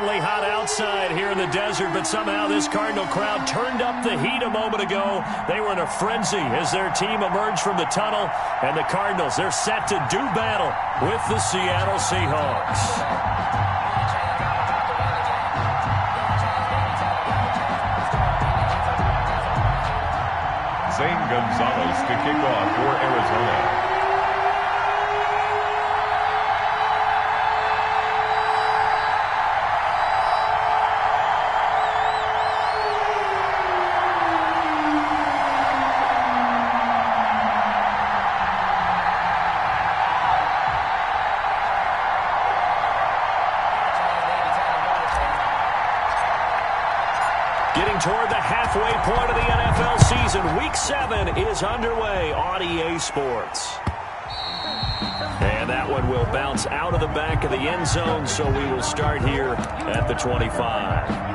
certainly hot outside here in the desert, but somehow this Cardinal crowd turned up the heat a moment ago. They were in a frenzy as their team emerged from the tunnel, and the Cardinals, they're set to do battle with the Seattle Seahawks. Zane Gonzalez to kick off for Arizona. Toward the halfway point of the NFL season. Week 7 is underway on EA Sports. And that one will bounce out of the back of the end zone, so we will start here at the 25.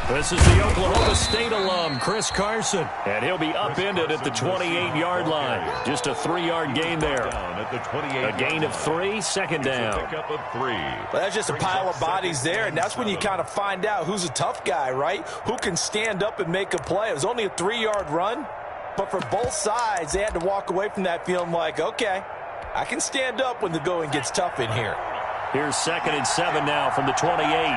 This is the Oklahoma State alum, Chris Carson, and he'll be upended at the 28-yard line. Just a 3-yard gain there. A gain of 3, second down. Well, that's just a pile of bodies there, and that's when you kind of find out who's a tough guy, right? Who can stand up and make a play. It was only a 3-yard run, but for both sides, they had to walk away from that feeling like, okay, I can stand up when the going gets tough in here. Here's 2nd and 7 now from the 28.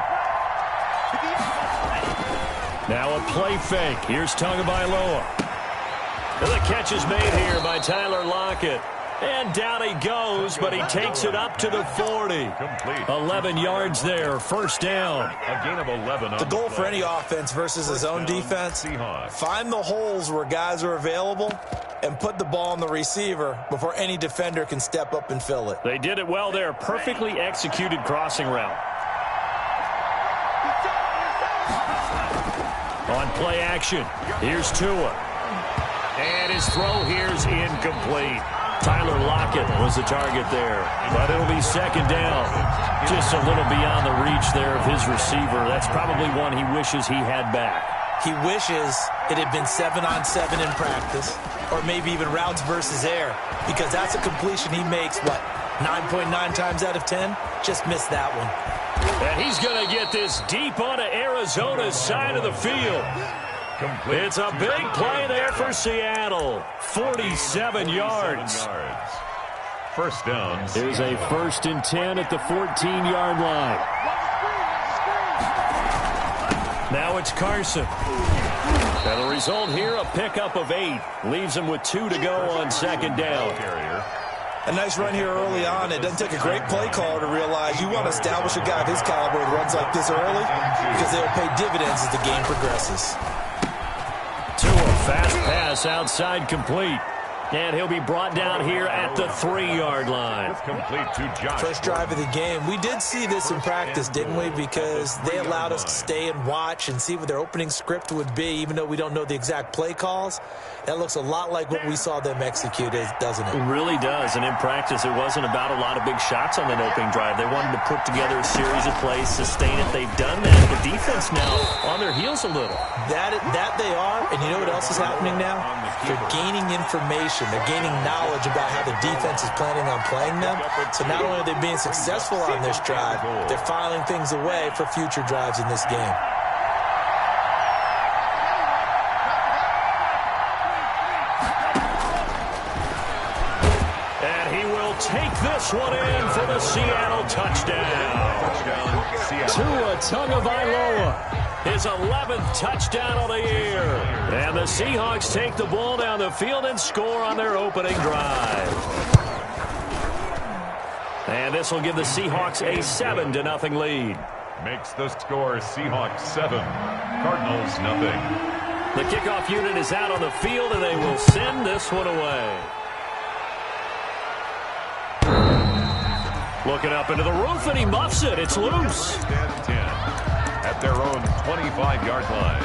Now a play fake. Here's Tagovailoa. The catch is made here by Tyler Lockett. And down he goes, but he takes it up to the 40. Complete. 11 yards there, first down. A gain of 11. The goal for any offense versus his own defense, find the holes where guys are available and put the ball on the receiver before any defender can step up and fill it. They did it well there. Perfectly executed crossing route. On play action, here's Tua. And his throw here's incomplete. Tyler Lockett was the target there, but it'll be second down. Just a little beyond the reach there of his receiver. That's probably one he wishes he had back. He wishes it had been 7-on-7 in practice, or maybe even routes versus air, because that's a completion he makes, 9.9 times out of 10? Just missed that one. And he's going to get this deep onto Arizona's side of the field. It's a big play there for Seattle. 47 yards. First down. Here's a 1st and 10 at the 14-yard line. Now it's Carson. And the result here, a pickup of 8. Leaves him with 2 to go on second down. A nice run here early on. It doesn't take a great play caller to realize you want to establish a guy of his caliber with runs like this early because they'll pay dividends as the game progresses. To a fast pass outside complete. And he'll be brought down here at the 3-yard line. Complete to Josh. First drive of the game. We did see this in practice, didn't we? Because they allowed us to stay and watch and see what their opening script would be, even though we don't know the exact play calls. That looks a lot like what we saw them execute, doesn't it? It really does. And in practice, it wasn't about a lot of big shots on that opening drive. They wanted to put together a series of plays, sustain it. They've done that. The defense now on their heels a little. That they are. And you know what else is happening now? They're gaining information. They're gaining knowledge about how the defense is planning on playing them. So not only are they being successful on this drive, they're filing things away for future drives in this game. Take this one in for the Seattle touchdown. Tua Tagovailoa, his 11th touchdown of the year. And the Seahawks take the ball down the field and score on their opening drive. And this will give the Seahawks a 7-0 lead. Makes the score Seahawks 7, Cardinals nothing. The kickoff unit is out on the field, and they will send this one away. Looking up into the roof, and he muffs it. It's loose. At their own 25-yard line.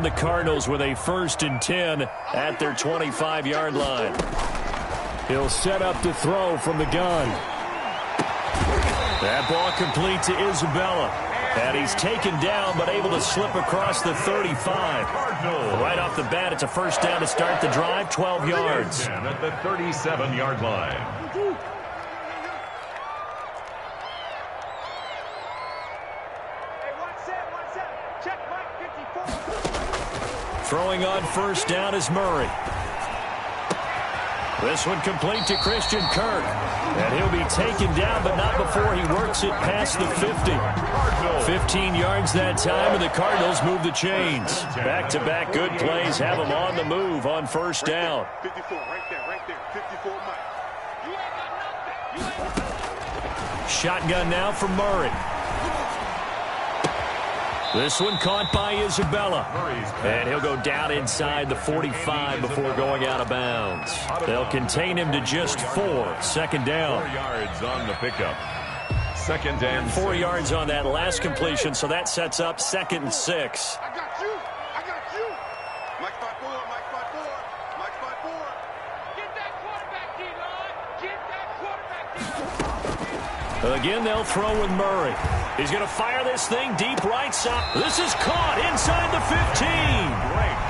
the Cardinals with a 1st and 10 at their 25-yard line. He'll set up to throw from the gun. That ball complete to Isabella. And he's taken down but able to slip across the 35. Right off the bat, it's a 1st down to start the drive, 12 yards. At the 37-yard line. Throwing on 1st down is Murray. This one complete to Christian Kirk. And he'll be taken down, but not before he works it past the 50. 15 yards that time, and the Cardinals move the chains. Back-to-back good plays have them on the move on 1st down. 54, right there, 54 Mike. Shotgun now from Murray. This one caught by Isabella. And he'll go down inside the 45 before going out of bounds. They'll contain him to just 4. 2nd down. 4 yards on the pickup. 2nd and 4 yards on that last completion, so that sets up 2nd and 6. I got you. Mike 5-4, Mike 5-4, Mike 5-4. Get that quarterback, D-line. Get that quarterback, D-line. Again, they'll throw with Murray. He's going to fire this thing deep right side. This is caught inside the 15.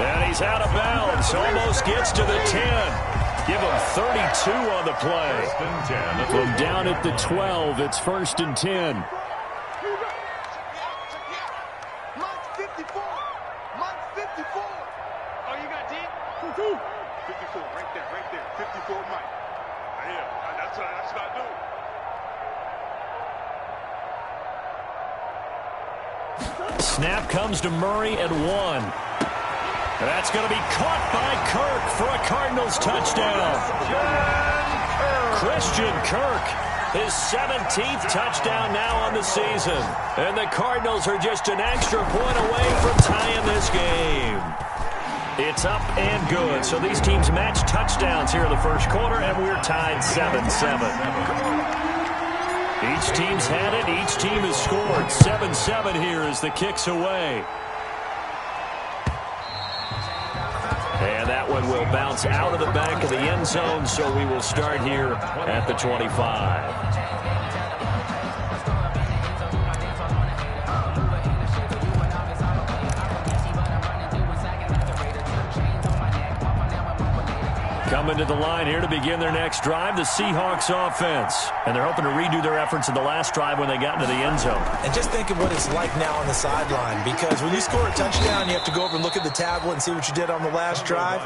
And he's out of bounds. Almost gets to the 10. Give him 32 on the play. From down at the 12, it's 1st and 10. Mike 54. Mike 54. Oh, you got D? 54, right there. 54 Mike. Yeah, that's what I do. Snap comes to Murray at 1. That's going to be caught by Kirk for a Cardinals touchdown. Christian Kirk, his 17th touchdown now on the season. And the Cardinals are just an extra point away from tying this game. It's up and good. So these teams match touchdowns here in the 1st quarter, and we're tied 7-7. Each team's had it. Each team has scored. 7-7 here as the kick's away. And that one will bounce out of the back of the end zone, so we will start here at the 25. Coming to the line here to begin their next drive, the Seahawks offense. And they're hoping to redo their efforts in the last drive when they got into the end zone. And just think of what it's like now on the sideline, because when you score a touchdown, you have to go over and look at the tablet and see what you did on the last drive.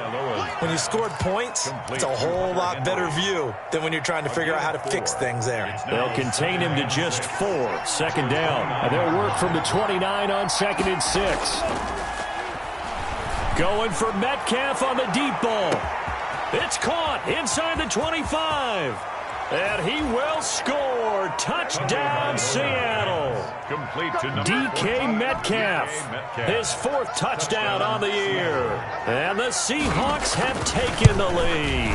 When you scored points, it's a whole lot better view than when you're trying to figure out how to fix things there. They'll contain him to just 4. 2nd down. And they'll work from the 29 on 2nd and 6. Going for Metcalf on the deep ball. It's caught inside the 25. And he will score. Touchdown, Seattle. DK Metcalf. His 4th touchdown on the year. And the Seahawks have taken the lead.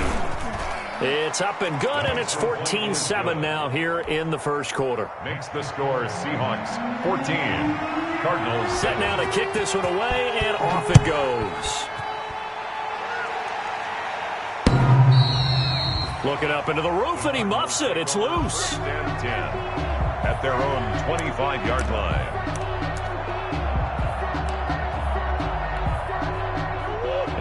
It's up and good, and it's 14-7 now here in the 1st quarter. Makes the score Seahawks 14. Cardinals set now to kick this one away, and off it goes. Looking up into the roof, and he muffs it. It's loose. 10 at their own 25-yard line.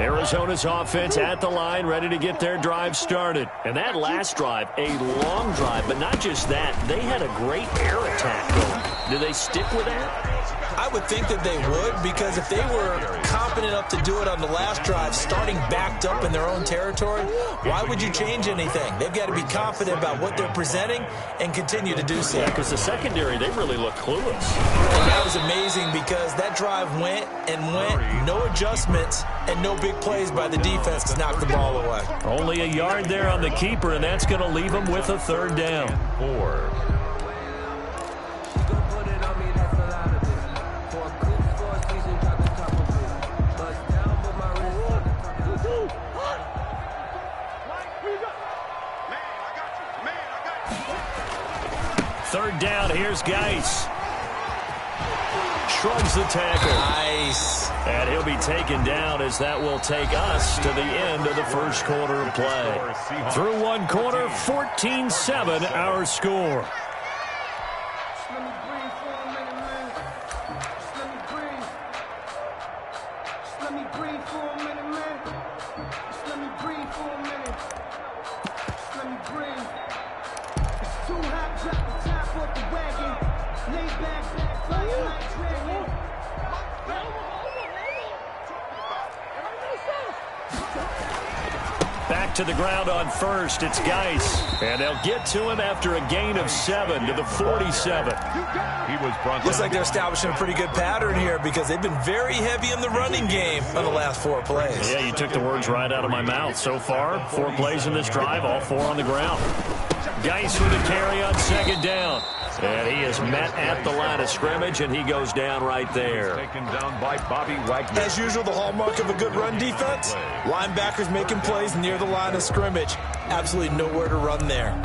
Arizona's offense at the line, ready to get their drive started. And that last drive, a long drive, but not just that. They had a great air attack going. Do they stick with that? I would think that they would, because if they were confident enough to do it on the last drive, starting backed up in their own territory, why would you change anything? They've got to be confident about what they're presenting and continue to do so. Yeah, because the secondary, they really look clueless. And that was amazing, because that drive went and went, no adjustments and no big plays by the defense to knock the ball away. Only a yard there on the keeper, and that's going to leave them with a 3rd down. 4. Third down, here's Geis. shrugs the tackle. Nice. And he'll be taken down as that will take us to the end of the first quarter of play. Through one quarter, 14-7 our score. Back to the ground on first. It's Geis. And they'll get to him after a gain of 7 to the 47. He was brought Looks down. like they're establishing a pretty good pattern here because they've been very heavy in the running game on the last 4 plays. Yeah, you took the words right out of my mouth. So far, 4 plays in this drive, all 4 on the ground. Geis with a carry on second down. And he is met at the line of scrimmage, and he goes down right there. Taken down by Bobby Wagner. As usual, the hallmark of a good run defense, linebackers making plays near the line of scrimmage. Absolutely nowhere to run there.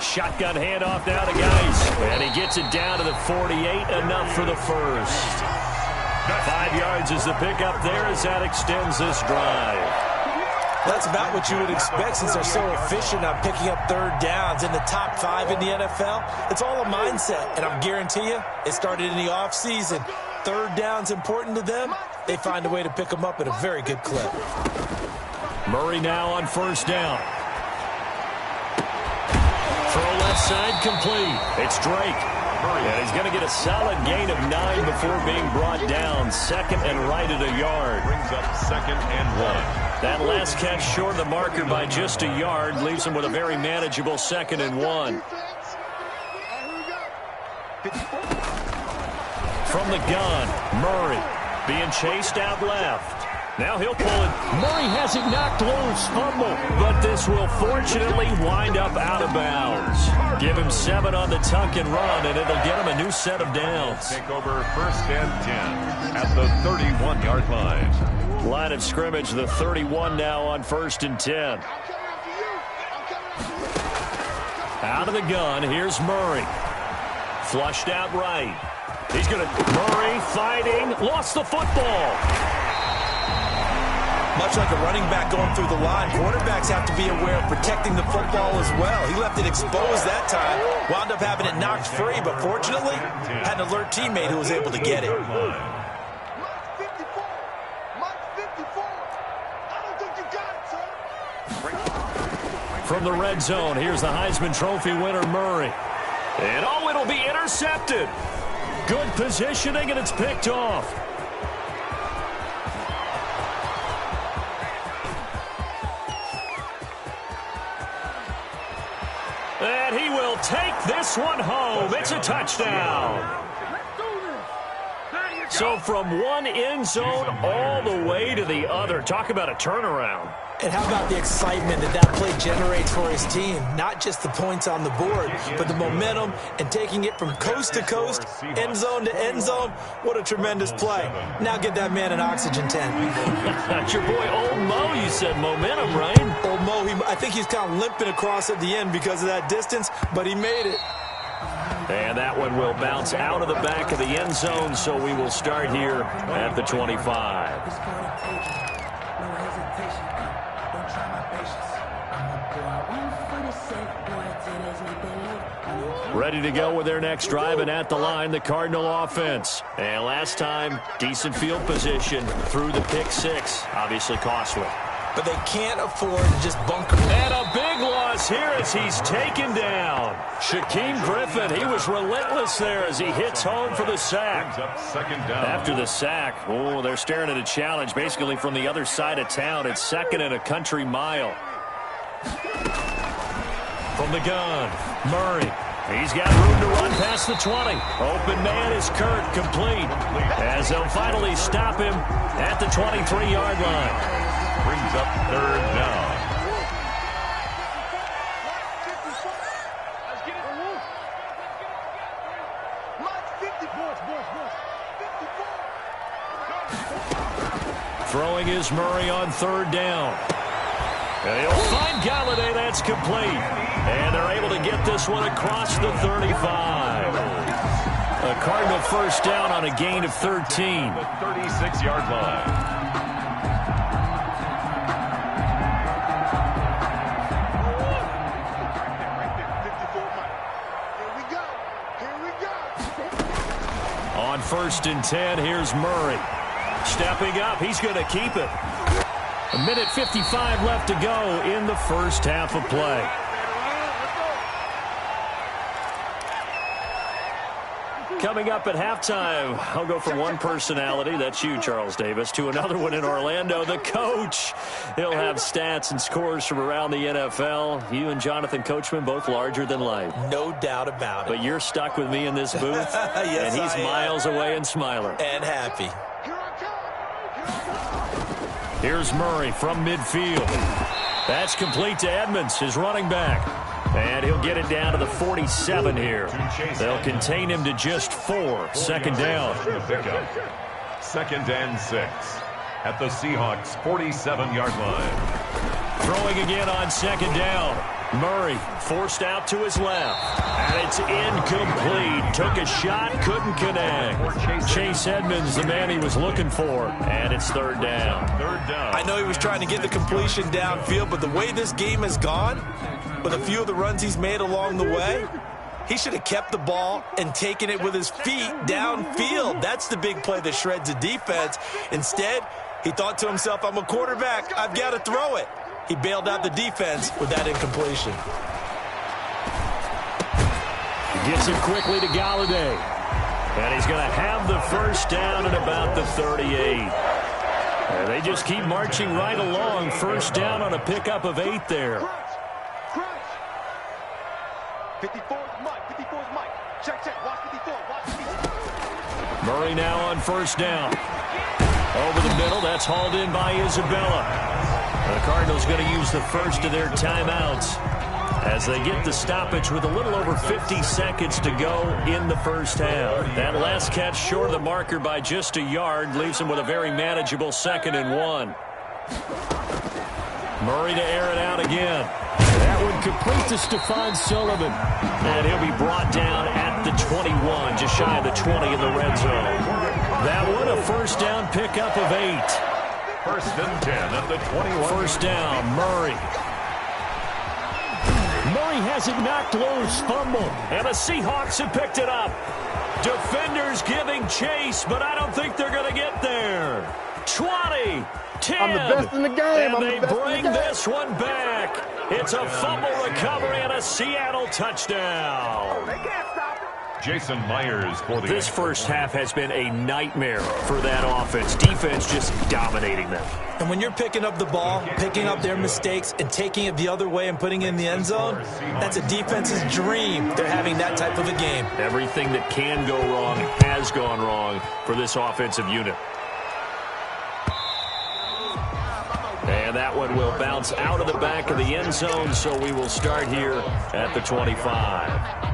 Shotgun handoff now to Geis. And he gets it down to the 48, enough for the first. 5 yards is the pickup there as that extends this drive. That's about what you would expect since they're so efficient on picking up third downs in the top 5 in the NFL. It's all a mindset, and I guarantee you it started in the offseason. Third down's important to them. They find a way to pick them up at a very good clip. Murray now on first down. Throw left side complete. It's Drake. And he's going to get a solid gain of 9 before being brought down. Second and right at a yard. Brings up 2nd and 1. That last catch short of the marker by just a yard leaves him with a very manageable 2nd and 1. From the gun, Murray being chased out left. Now he'll pull it. Murray has it knocked loose. Fumble. But this will fortunately wind up out of bounds. Give him 7 on the tuck and run, and it'll get him a new set of downs. Take over 1st and 10 at the 31-yard line. Line of scrimmage, the 31 now on 1st and 10. Out of the gun, here's Murray. Flushed out right. He's going to... Murray fighting. Lost the football. Much like a running back going through the line, quarterbacks have to be aware of protecting the football as well. He left it exposed that time, wound up having it knocked free, but fortunately, had an alert teammate who was able to get it. From the red zone, here's the Heisman Trophy winner, Murray. And oh, it'll be intercepted. Good positioning, and it's picked off. And he will take this one home. It's a touchdown. So from one end zone all the way to the other. Talk about a turnaround. And how about the excitement that that play generates for his team? Not just the points on the board, but the momentum and taking it from coast to coast, end zone to end zone. What a tremendous play. Now get that man an oxygen tent. That's your boy, Old Mo. You said momentum, right? Old Mo, I think he's kind of limping across at the end because of that distance, but he made it. And that one will bounce out of the back of the end zone, so we will start here at the 25. Ready to go with their next drive, and at the line, the Cardinal offense. And last time, decent field position through the pick 6. Obviously costly. But they can't afford to just bunker. And a big loss here as he's taken down. Shaquem Griffin, he was relentless there as he hits home for the sack. Brings up 2nd down. After the sack, oh, they're staring at a challenge basically from the other side of town. It's 2nd and a country mile. From the gun, Murray. He's got room to run past the 20. Open man is Kurt, complete. As they'll finally stop him at the 23-yard line. Brings up 3rd down. throwing is Murray on third down. And he'll find Galladay. That's complete. And they're able to get this one across the 35. A Cardinal first down on a gain of 13. The 36-yard line. On 1st and 10, here's Murray. Stepping up, he's going to keep it. A minute 55 left to go in the first half of play. Coming up at halftime, I'll go from one personality, that's you, Charles Davis, to another one in Orlando, the coach. He'll have stats and scores from around the NFL. You and Jonathan Coachman, both larger than life. No doubt about it. But you're stuck with me in this booth, yes, and he's miles away and smiling. And happy. Here's Murray from midfield. That's complete to Edmonds, his running back. And he'll get it down to the 47 here. They'll contain him to just 4. Second down. 2nd and 6 at the Seahawks' 47-yard line. Throwing again on 2nd down. Murray forced out to his left. And it's incomplete. Took a shot, couldn't connect. Chase Edmonds, the man he was looking for. And it's 3rd down. I know he was trying to get the completion downfield, but the way this game has gone, with a few of the runs he's made along the way, he should have kept the ball and taken it with his feet downfield. That's the big play that shreds the defense. Instead, he thought to himself, I'm a quarterback, I've got to throw it. He bailed out the defense with that incompletion. He gets it quickly to Galladay. And he's going to have the first down at about the 38. They just keep marching right along. First down on a pickup of 8 there. 54's Mike. 54's Mike. Check. Watch 54. Watch 54. Murray now on 1st down. Over the middle. That's hauled in by Isabella. The Cardinals going to use the first of their timeouts as they get the stoppage with a little over 50 seconds to go in the first half. That last catch short of the marker by just a yard leaves him with a very manageable 2nd and 1. Murray to air it out again. That would complete to Stephon Sullivan. And he'll be brought down at the 21, just shy of the 20 in the red zone. That one a first down pickup of 8. 1st and 10 at the 21. First down, Murray. Murray has it knocked loose, fumble, and the Seahawks have picked it up. Defenders giving chase, but I don't think they're going to get there. 20, 10. I'm the best in the game. And they bring this one back. It's a fumble recovery and a Seattle touchdown. They can't stop it. Jason Myers for the... This first half has been a nightmare for that offense. Defense just dominating them. And when you're picking up the ball, picking up their mistakes, and taking it the other way and putting it in the end zone, that's a defense's dream. They're having that type of a game. Everything that can go wrong has gone wrong for this offensive unit. And that one will bounce out of the back of the end zone, so we will start here at the 25.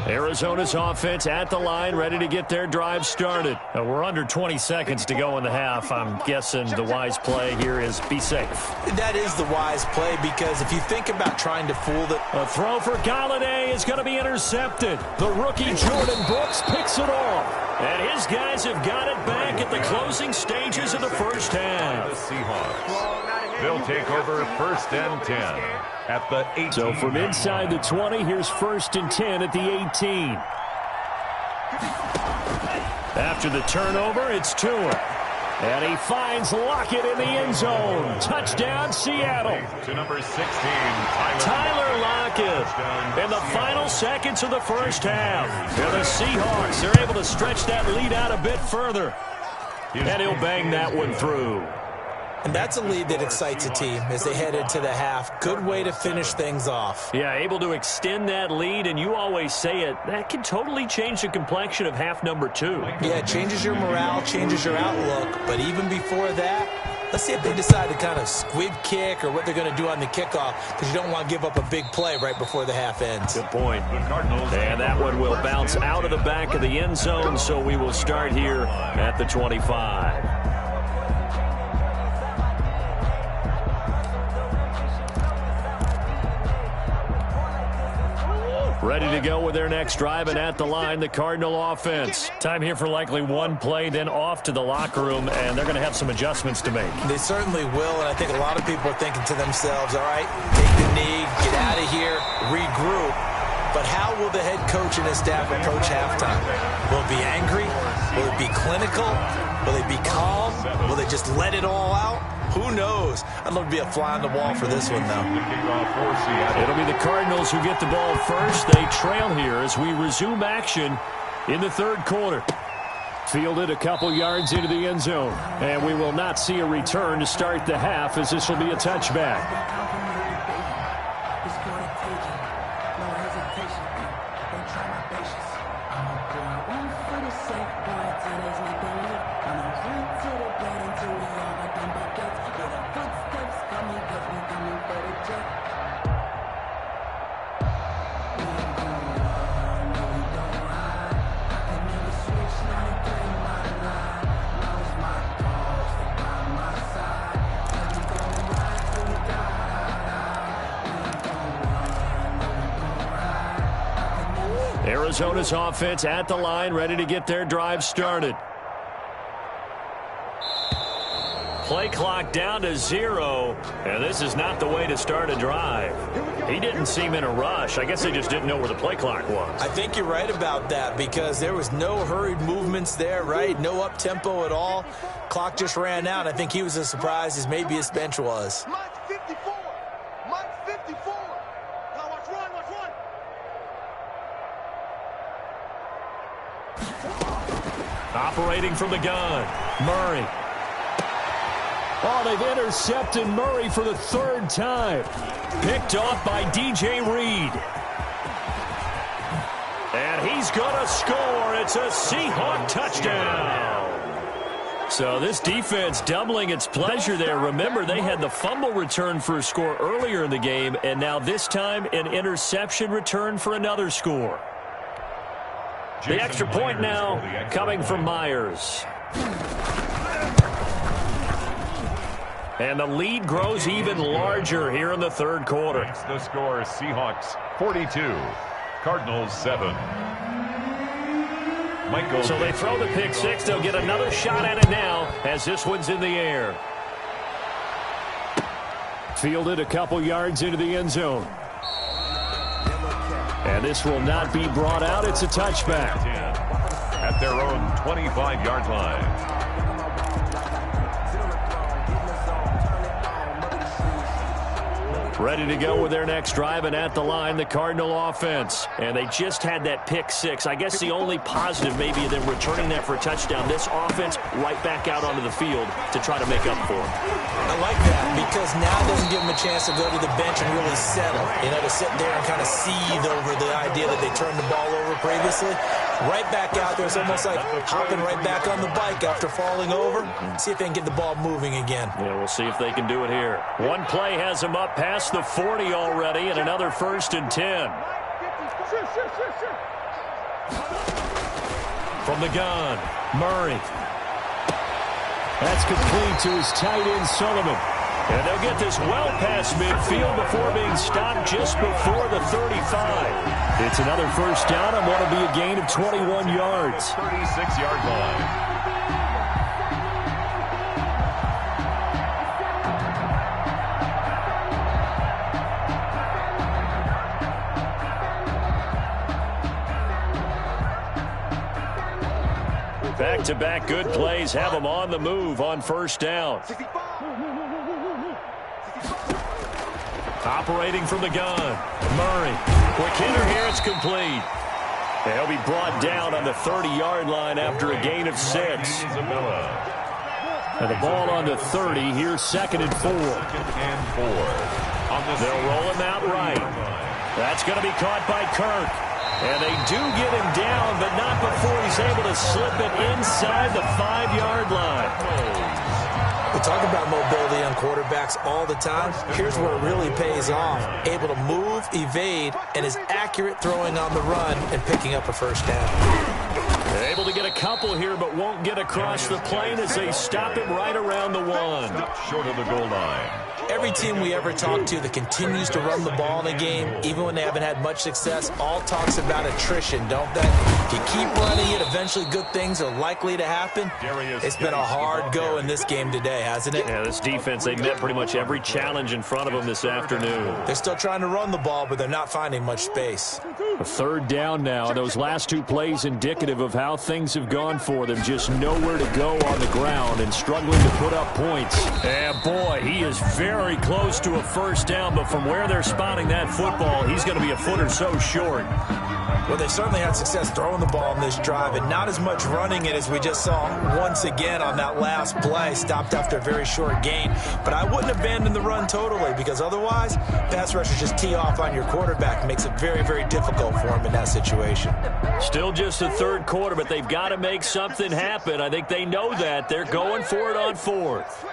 Arizona's offense at the line, ready to get their drive started. We're under 20 seconds to go in the half. I'm guessing the wise play here is be safe. That is the wise play, because if you think about trying to fool the... A throw for Galladay is going to be intercepted. The rookie Jordan Brooks picks it off. And his guys have got it back at the closing stages of the first half. The Seahawks. They'll take over 1st and 10 at the 18. So from inside the 20, here's 1st and 10 at the 18. After the turnover, it's Tua. And he finds Lockett in the end zone. Touchdown, Seattle. To number 16, Tyler Lockett in the final seconds of the first half. And the Seahawks are able to stretch that lead out a bit further. And he'll bang that one through. And that's a lead that excites a team as they head into the half. Good way to finish things off. Yeah, able to extend that lead, and you always say it, that can totally change the complexion of half number 2. Yeah, it changes your morale, changes your outlook, but even before that, Let's see if they decide to kind of squib kick or what they're going to do on the kickoff, because you don't want to give up a big play right before the half ends. Good point. And that one will bounce out of the back of the end zone, so we will start here at the 25. Ready to go with their next drive, and at the line, the Cardinal offense. Time here for likely one play, then off to the locker room, and they're going to have some adjustments to make. They certainly will, and I think a lot of people are thinking to themselves, all right, take the knee, get out of here, regroup. But how will the head coach and his staff approach halftime? Will it be angry? Will it be clinical? Will they be calm? Will they just let it all out? Who knows? I'd love to be a fly on the wall for this one, though. It'll be the Cardinals who get the ball first. They trail here as we resume action in the third quarter. Fielded a couple yards into the end zone. And we will not see a return to start the half, as this will be a touchback. Arizona's offense at the line, ready to get their drive started. Play clock down to 0, and this is not the way to start a drive. He didn't seem in a rush. I guess they just didn't know where the play clock was. I think you're right about that, because there was no hurried movements there, right? No up-tempo at all. Clock just ran out. I think he was as surprised as maybe his bench was. Mike's 54. Mike's 54. Now watch run, watch run. Operating from the gun, Murray. Oh, they've intercepted Murray for the third time. Picked off by DJ Reed. And he's going to score. It's a Seahawk touchdown. So this defense doubling its pleasure there. Remember, they had the fumble return for a score earlier in the game, and now this time an interception return for another score. The extra point now coming from Myers. And the lead grows even larger here in the third quarter. The score is Seahawks 42, Cardinals 7. Michael. So they throw the pick six. They'll get another shot at it now as this one's in the air. Fielded a couple yards into the end zone. And this will not be brought out. It's a touchback. At their own 25-yard line. Ready to go with their next drive, and at the line, the Cardinal offense. And they just had that pick six. I guess the only positive maybe of them returning that for a touchdown. This offense right back out onto the field to try to make up for it. I like that, because now it doesn't give them a chance to go to the bench and really settle. You know, to sit there and kind of seethe over the idea that they turned the ball over previously. Right back out there. It's almost like hopping right back on the bike after falling over. See if they can get the ball moving again. Yeah, we'll see if they can do it here. One play has them up past the 40 already, and another 1st and 10. From the gun, Murray. That's complete to his tight end, Sullivan. And they'll get this well past midfield before being stopped just before the 35. It's another first down, and what'll be a gain of 21 yards. 36-yard line. Back-to-back good plays have them on the move on first down. Operating from the gun, Murray. Quick hitter here, it's complete. And he'll be brought down on the 30-yard line after a gain of 6. And the ball on the 30, here's 2nd and 4. They'll roll him out right. That's going to be caught by Kirk. And they do get him down, but not before he's able to slip it inside the 5-yard line. The talk about mobility on quarterbacks all the time. Here's where it really pays off. Able to move, evade, and is accurate throwing on the run and picking up a first down. They're able to get a couple here, but won't get across the plane as they stop him right around the one. Short of the goal line. Every team we ever talk to that continues to run the ball in a game, even when they haven't had much success, all talks about attrition, don't they? If you keep running it, eventually good things are likely to happen. It's been a hard go in this game today, hasn't it? Yeah, this defense, they met pretty much every challenge in front of them this afternoon. They're still trying to run the ball, but they're not finding much space. A third down now. Those last two plays indicative of how things have gone for them. Just nowhere to go on the ground and struggling to put up points. And boy, he is very close to a first down, but from where they're spotting that football, he's going to be a foot or so short. Well, they certainly had success throwing the ball on this drive, and not as much running it as we just saw once again on that last play. Stopped after a very short gain. But I wouldn't abandon the run totally, because otherwise, pass rushers just tee off on your quarterback. It makes it very, very difficult for him in that situation. Still just the third quarter, but they've got to make something happen. I think they know that. They're going for it on fourth.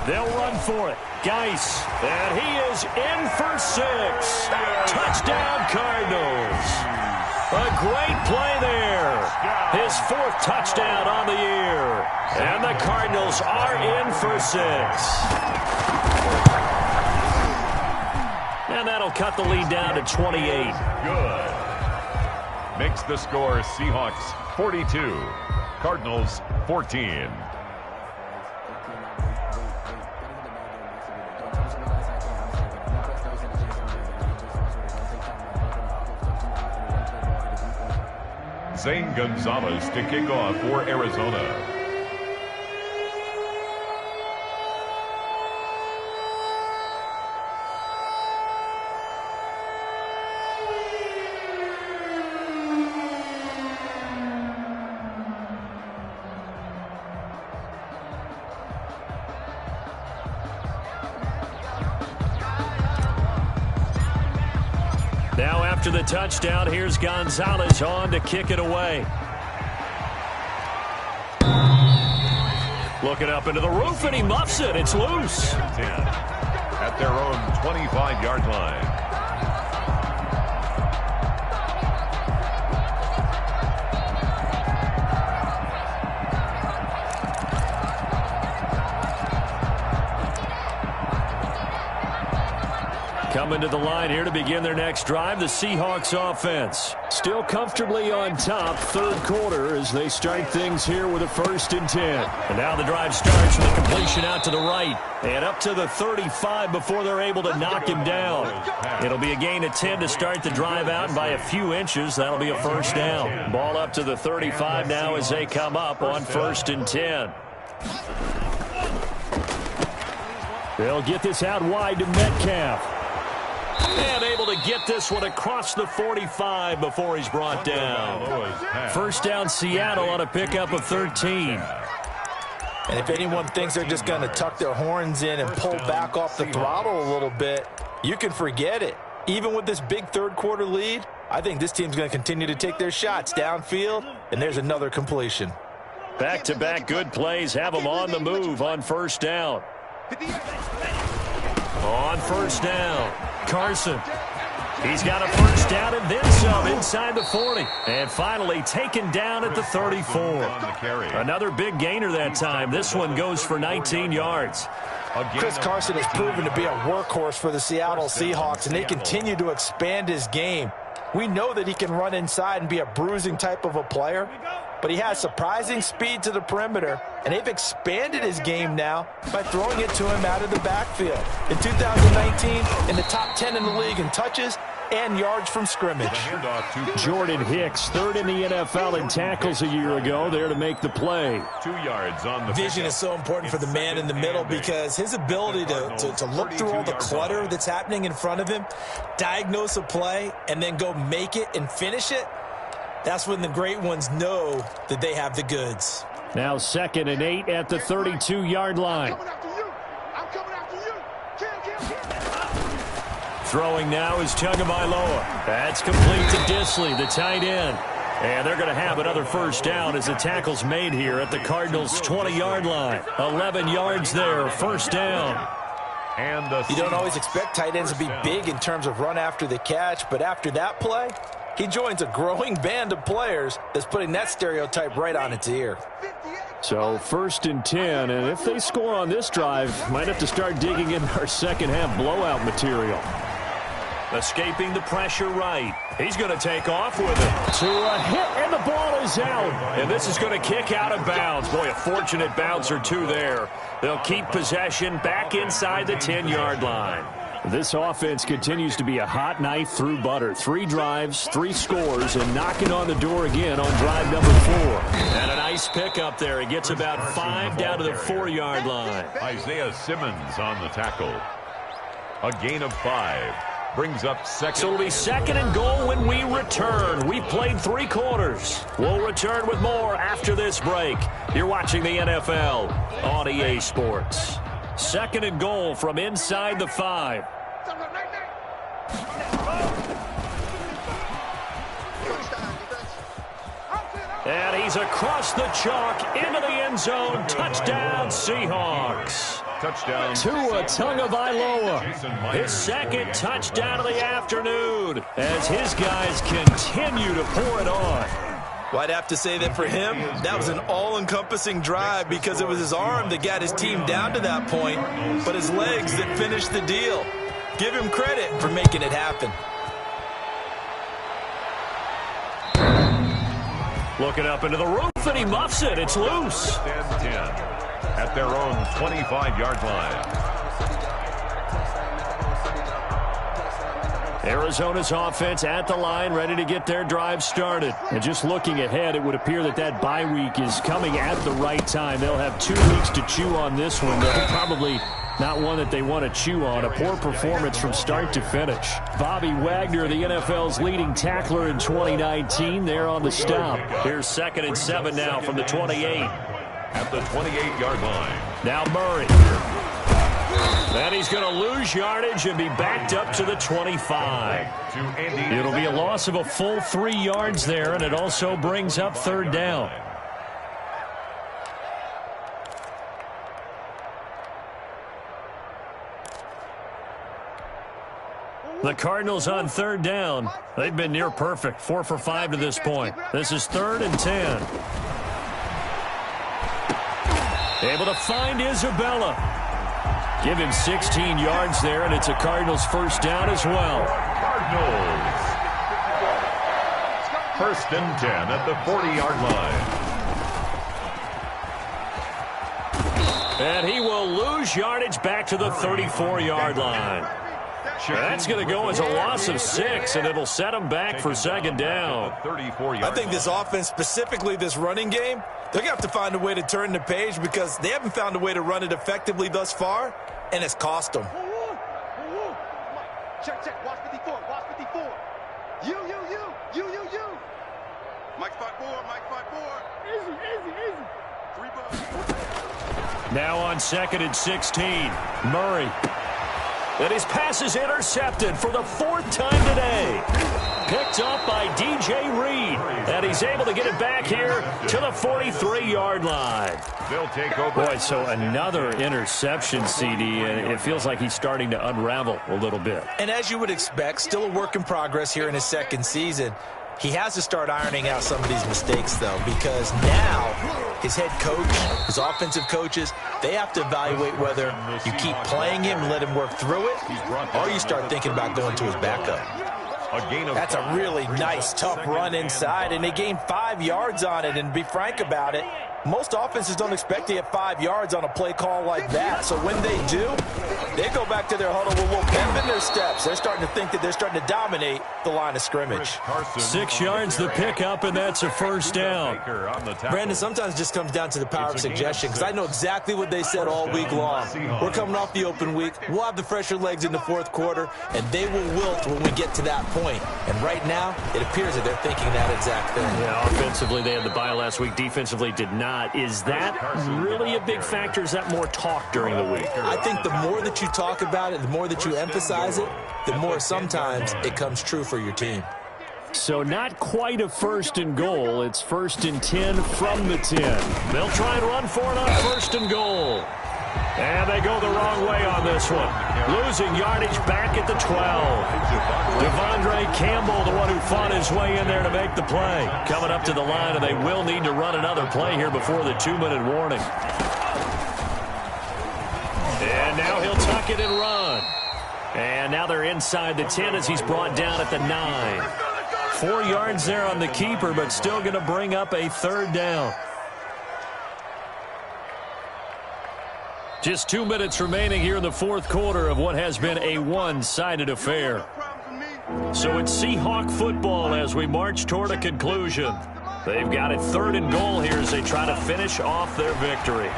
They'll run for it. Geis, and he is in for 6. Touchdown, Cardinals. A great play there. His 4th touchdown on the year. And the Cardinals are in for 6. And that'll cut the lead down to 28. Good. Makes the score Seahawks 42, Cardinals 14. Zane Gonzalez to kick off for Arizona. Now after the touchdown, here's Gonzalez on to kick it away. Looking up into the roof, and he muffs it. It's loose. 10 at their own 25-yard line. Coming to the line here to begin their next drive, the Seahawks offense. Still comfortably on top, third quarter, as they start things here with a 1st and 10. And now the drive starts with a completion out to the right and up to the 35 before they're able to knock him down. It'll be a gain of 10 to start the drive out, and by a few inches, that'll be a first down. Ball up to the 35 now as they come up on 1st and 10. They'll get this out wide to Metcalf. And able to get this one across the 45 before he's brought down. First down, Seattle on a pickup of 13. And if anyone thinks they're just going to tuck their horns in and pull back off the throttle a little bit, you can forget it. Even with this big third quarter lead, I think this team's going to continue to take their shots downfield, and there's another completion. Back-to-back good plays have them on the move on first down. On first down, Carson. He's got a first down and then some inside the 40. And finally taken down at the 34. Another big gainer that time. This one goes for 19 yards. Chris Carson has proven to be a workhorse for the Seattle Seahawks, and they continue to expand his game. We know that he can run inside and be a bruising type of a player, but he has surprising speed to the perimeter, and they've expanded his game now by throwing it to him out of the backfield. In 2019, in the top 10 in the league in touches and yards from scrimmage. Jordan Hicks, third in the NFL in tackles a year ago, there to make the play. 2 yards on the vision is so important for the man in the middle, because his ability to look through all the clutter that's happening in front of him, diagnose a play, and then go make it and finish it, that's when the great ones know that they have the goods. Now 2nd and 8 at the 32-yard line. Throwing now is Tagovailoa. That's complete to Disley, the tight end. And they're going to have another first down as the tackle's made here at the Cardinals' 20-yard line. 11 yards there, first down. And you don't always expect tight ends to be big in terms of run after the catch, but after that play, he joins a growing band of players that's putting that stereotype right on its ear. So 1st and 10, and if they score on this drive, might have to start digging in our second-half blowout material. Escaping the pressure right. He's going to take off with it. To a hit, and the ball is out. And this is going to kick out of bounds. Boy, a fortunate bounce or two there. They'll keep possession back inside the 10-yard line. This offense continues to be a hot knife through butter. 3 drives, 3 scores, and knocking on the door again on drive number 4. And a nice pickup there. He gets about 5 down to the 4-yard line. Isaiah Simmons on the tackle. A gain of 5. Brings up second. So it'll be 2nd and goal when we return. We've played 3 quarters. We'll return with more after this break. You're watching the NFL on EA Sports. 2nd and goal from inside the 5. And he's across the chalk into the end zone. Touchdown, Seahawks. Touchdown. Tua Tagovailoa, his 2nd touchdown of the afternoon as his guys continue to pour it on. Well, I'd have to say that for him, that was an all-encompassing drive because it was his arm that got his team down to that point, but his legs that finished the deal. Give him credit for making it happen. Looking up into the roof, and he muffs it. It's loose. 10 at their own 25-yard line. Arizona's offense at the line, ready to get their drive started. And just looking ahead, it would appear that that bye week is coming at the right time. They'll have 2 weeks to chew on this one, though probably not one that they want to chew on. A poor performance from start to finish. Bobby Wagner, the NFL's leading tackler in 2019, there on the stop. Here's 2nd and 7 now from the 28. At the 28-yard line. Now Murray. And he's going to lose yardage and be backed up to the 25. It'll be a loss of a full 3 yards there, and it also brings up 3rd down. The Cardinals on 3rd down. They've been near perfect, 4 for 5 to this point. This is 3rd and 10. Able to find Isabella. Give him 16 yards there, and it's a Cardinals first down as well. Cardinals. 1st and 10 at the 40-yard line. And he will lose yardage back to the 34-yard line. That's going to go as a loss of 6, and it'll set him back for 2nd down. I think this offense, specifically this running game, they're going to have to find a way to turn the page because they haven't found a way to run it effectively thus far, and it's cost them. Check, watch 54, watch 54. You. Mike 5-4, Mike 5-4. Easy. 3 bucks. Now on 2nd and 16, Murray. And his pass is intercepted for the 4th time today. Picked up by DJ Reed. And he's able to get it back here to the 43-yard line. They'll take over. Boy, so another interception, CD, and it feels like he's starting to unravel a little bit. And as you would expect, still a work in progress here in his 2nd season. He has to start ironing out some of these mistakes, though, because now his head coach, his offensive coaches, they have to evaluate whether you keep playing him and let him work through it, or you start thinking about going to his backup. That's a really nice, tough run inside, and they gained 5 yards on it. And to be frank about it, most offenses don't expect to get 5 yards on a play call like that. So when they do, they go back to their huddle with a little pep in their steps. They're starting to think that they're starting to dominate the line of scrimmage. 6 yards the pickup, and that's a first down. Brandon, sometimes it just comes down to the power of suggestion, because I know exactly what they said all week long. We're coming off the open week. We'll have the fresher legs in the 4th quarter, and they will wilt when we get to that point. And right now, it appears that they're thinking that exact thing. Yeah, offensively, they had the bye last week. Defensively, did not not. Is that really a big factor? Is that more talk during the week? I think the more that you talk about it, the more that you emphasize it, the more sometimes it comes true for your team. So not quite a 1st and goal. It's 1st and 10 from the 10. They'll try and run for it on 1st and goal. And they go the wrong way on this one. Losing yardage back at the 12. Devondre Campbell, the one who fought his way in there to make the play. Coming up to the line, and they will need to run another play here before the 2-minute warning. And now he'll tuck it and run. And now they're inside the 10 as he's brought down at the 9. 4 yards there on the keeper, but still going to bring up a 3rd down. Just 2 minutes remaining here in the 4th quarter of what has been a one-sided affair. So it's Seahawk football as we march toward a conclusion. They've got it 3rd and goal here as they try to finish off their victory.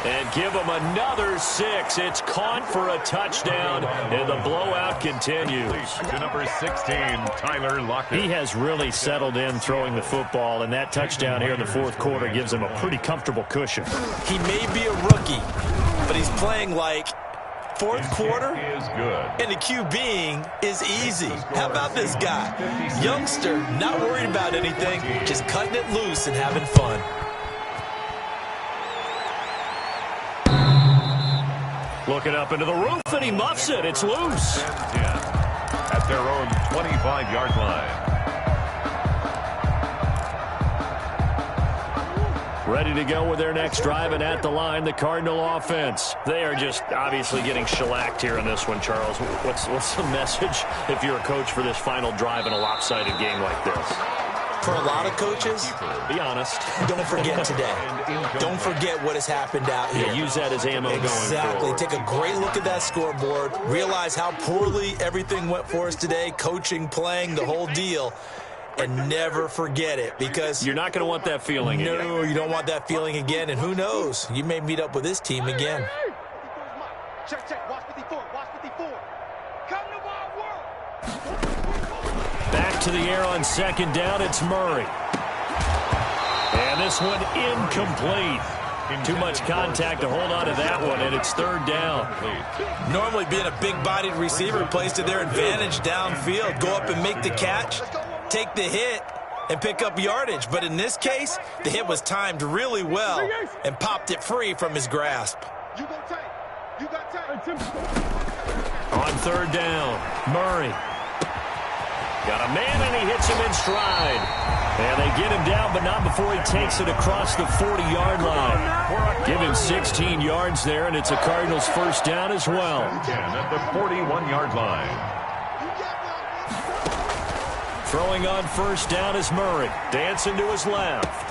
And give them another 6. It's caught for a touchdown, and the blowout continues. To number 16, Tyler Lockett. He has really settled in throwing the football, and that touchdown here in the 4th quarter gives him a pretty comfortable cushion. He may be a rookie, but he's playing like 4th quarter, is good. and the QBing is easy. How about this guy? Youngster, not worried about anything, just cutting it loose and having fun. Looking up into the roof, and he muffs it. It's loose. At their own 25-yard line. Ready to go with their next drive, and at the line, the Cardinal offense. They are just obviously getting shellacked here in this one, Charles. What's the message if you're a coach for this final drive in a lopsided game like this? For a lot of coaches, be honest. Don't forget today. Don't forget what has happened out here. Yeah, use that as ammo going forward. Exactly. Take a great look at that scoreboard. Realize how poorly everything went for us today. Coaching, playing, the whole deal. And never forget it, because you're not going to want that feeling again. No, you don't want that feeling again. And who knows? You may meet up with this team again. Check, check. Watch 54. Watch 54. Come to my world. Back to the air on 2nd down. It's Murray. And this one incomplete. Too much contact to hold on to that one, and it's 3rd down. Normally being a big-bodied receiver plays to their advantage downfield. Go up and make the catch, take the hit, and pick up yardage. But in this case, the hit was timed really well and popped it free from his grasp. You go tight. You got tight. On 3rd down, Murray. Got a man, and he hits him in stride. And they get him down, but not before he takes it across the 40-yard line. Give him 16 yards there, and it's a Cardinals 1st down as well. At the 41-yard line. Throwing on 1st down is Murray. Dancing to his left.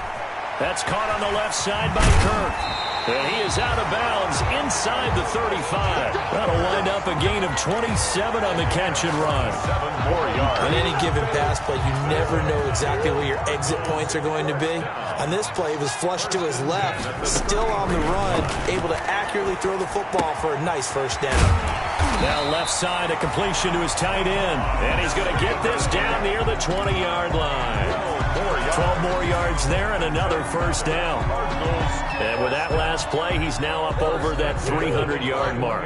That's caught on the left side by Kirk. And he is out of bounds inside the 35. That'll wind up a gain of 27 on the catch and run. 7 more yards. On any given pass play, you never know exactly where your exit points are going to be. On this play, he was flushed to his left, still on the run, able to accurately throw the football for a nice 1st down. Now left side, a completion to his tight end. And he's going to get this down near the 20-yard line. 12 more yards there and another 1st down. And with that last play, he's now up over that 300-yard mark.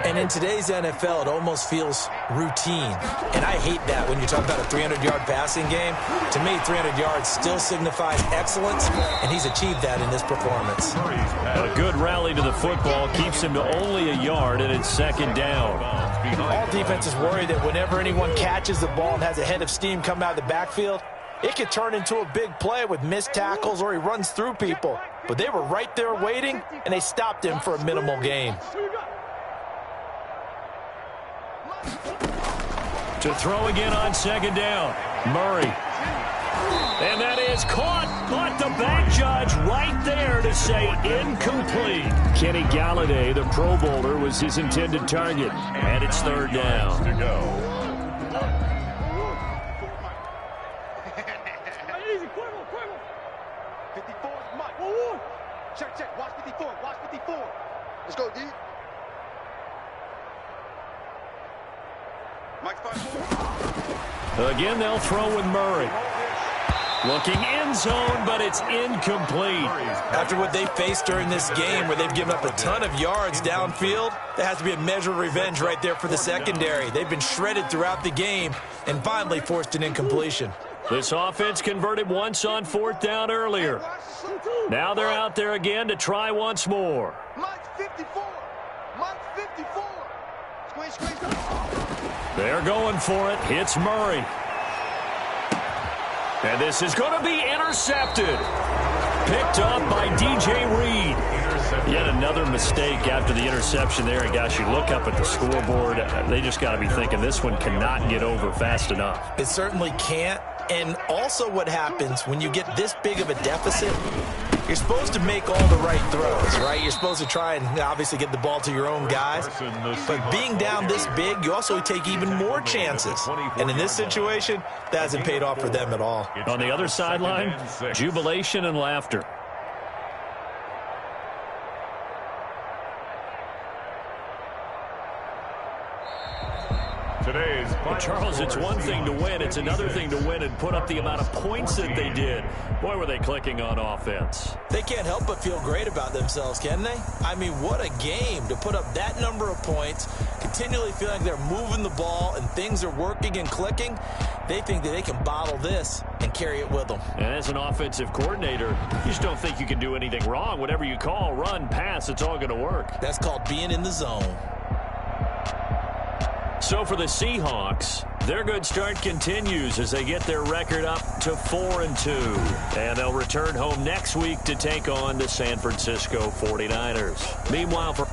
And in today's NFL, it almost feels routine. And I hate that when you talk about a 300-yard passing game. To me, 300 yards still signifies excellence, and he's achieved that in this performance. A good rally to the football keeps him to only a yard, and it's 2nd down. All defenses worry that whenever anyone catches the ball and has a head of steam come out of the backfield, it could turn into a big play with missed tackles or he runs through people. But they were right there waiting, and they stopped him for a minimal gain. To throw again on 2nd down, Murray. And that is caught. But the back judge right there to say incomplete. Kenny Galladay, the Pro Bowler, was his intended target. And it's 3rd down. To go. Check, check. Watch 54. Watch 54. Let's go, D. Mike 5-4. Again, they'll throw with Murray. Looking end zone, but it's incomplete. After what they faced during this game where they've given up a ton of yards downfield, there has to be a measure of revenge right there for the secondary. They've been shredded throughout the game and finally forced an incompletion. This offense converted once on 4th down earlier. Now they're out there again to try once more. Mike's 54. Mike's 54. Squeeze. They're going for it. Hits Murray. And this is going to be intercepted. Picked up by DJ Reed. Yet another mistake after the interception there. And, gosh, you look up at the scoreboard. They just got to be thinking this one cannot get over fast enough. It certainly can't. And also what happens when you get this big of a deficit, you're supposed to make all the right throws, right? You're supposed to try and obviously get the ball to your own guys. But being down this big, you also take even more chances. And in this situation, that hasn't paid off for them at all. On the other sideline, jubilation and laughter. Well, Charles, it's one thing to win. It's another thing to win and put up the amount of points that they did. Boy, were they clicking on offense. They can't help but feel great about themselves, can they? I mean, what a game to put up that number of points, continually feeling like they're moving the ball and things are working and clicking. They think that they can bottle this and carry it with them. And as an offensive coordinator, you just don't think you can do anything wrong. Whatever you call, run, pass, it's all going to work. That's called being in the zone. So for the Seahawks, their good start continues as they get their record up to 4-2. And they'll return home next week to take on the San Francisco 49ers. Meanwhile, for